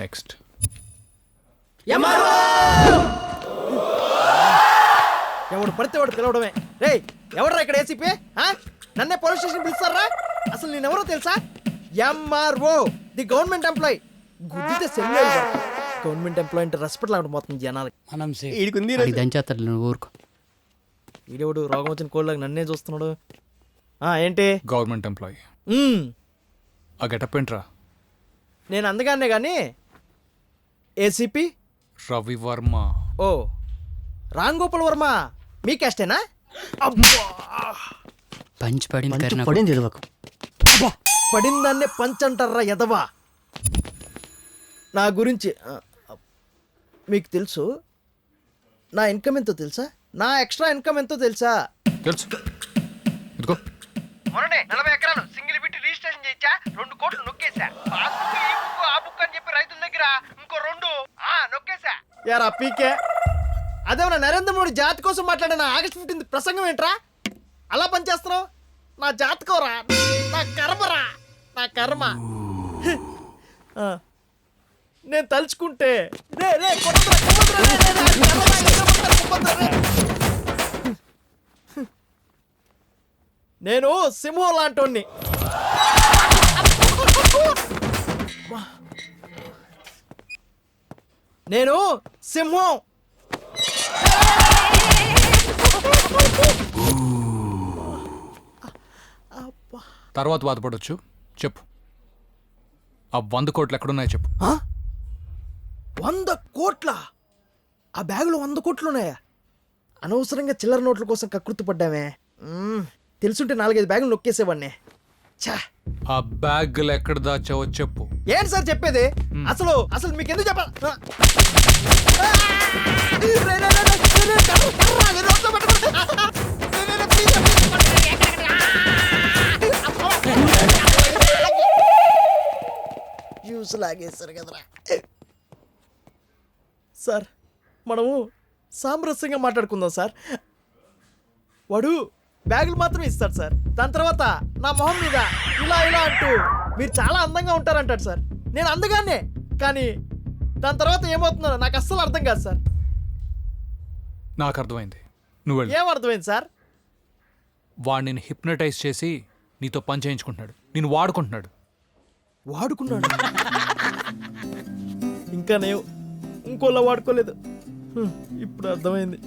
Next. ఎవడు పడితే వాడు పిలవడమే. రే ఎవడరా ఇక్కడ ఏసీపీ? నన్నే పోలీస్ స్టేషన్ పిలుస్తారా? అసలు నేనెవరో తెలుసా? MRO, the government employee. గుద్దితే సెల్ గవర్నమెంట్ ఎంప్లాయ్ అంటే రెస్పెక్ట్ లాగా పోతుంది జనాలకి. మనం దంచేస్తాడు నువ్వు ఊరుకో. ఈడేవాడు రోగం వచ్చిన కోళ్ళకి నన్నే చూస్తున్నాడు. ఏంటి? Government employee. ఆ గెటప్ ఏంట్రా? నేను అందగానే కానీ ఏసీపీ రవివర్మ. ఓ రామ్ గోపాల్ వర్మ మీ క్యాస్టేనా? పంచి పడింది పేరు నాకు. పడింది ఎదవకు. పడిందాన్నే పంచ్ అంటారా ఎదవా? నా గురించి మీకు తెలుసు. నా ఇన్కమ్ ఎంతో తెలుసా? నా ఎక్స్ట్రా ఇన్కమ్ ఎంతో తెలుసా? తెలుసు. ఇదిగో మొన్ననే 40 ఎకరాలు సింగిల్ బిట్ రిజిస్ట్రేషన్ చేయించా. 2 కోట్లు నొక్కేసా. పాస్బుక్ ఈ బుక్ ఆ బుక్ అని చెప్పి రైతుల దగ్గర ఇంకో 2 నొక్కేసా. యారా పీకే, అదేమన్నా నరేంద్ర మోడీ జాతి కోసం మాట్లాడిన ఆగస్ట్ 15 ప్రసంగం ఏంట్రా? అలా పనిచేస్తున్నావు? నా జాతకరా, నా కర్మరా, నా కర్మ. నేను తలుచుకుంటే నేను సింహం లాంటోన్ని. నేను సింహం. తర్వాత బాధపడొచ్చు. చెప్పు, ఆ 100 కోట్లు ఎక్కడున్నాయో చెప్పు. 100 కోట్ల? ఆ బ్యాగులో 100 కోట్లు ఉన్నాయా? అనవసరంగా చిల్లర నోట్ల కోసం కకృతి పడ్డామే. తెలుసుంటే 4-5 బ్యాగులు నొక్కేసేవాడిని. ఛా, ఆ బ్యాగులు ఎక్కడ దాచావో చెప్పు. ఏంటి సార్ చెప్పేది? అసలు మీకు ఎందుకు చెప్పాలి? జ్యూస్ లాగేస్తారు కదరా సార్. మనము సామరస్యంగా మాట్లాడుకుందాం సార్. వాడు బ్యాగులు మాత్రమే ఇస్తాడు సార్. దాని తర్వాత నా మొహం మీద ఇలా ఇలా అంటూ మీరు చాలా అందంగా ఉంటారంటాడు సార్. నేను అందగానే, కానీ దాని తర్వాత ఏమవుతుందో నాకు అస్సలు అర్థం కాదు సార్. నాకు అర్థమైంది. నువ్వు వెళ్ళు. ఏం అర్థమైంది సార్? వాడు నేను హిప్నటైజ్ చేసి నీతో పని చేయించుకుంటున్నాడు. నేను వాడుకుంటున్నాడు. వాడుకున్నాడు? ఇంకా నేను ఇంకోలా వాడుకోలేదు. ఇప్పుడు అర్థమైంది.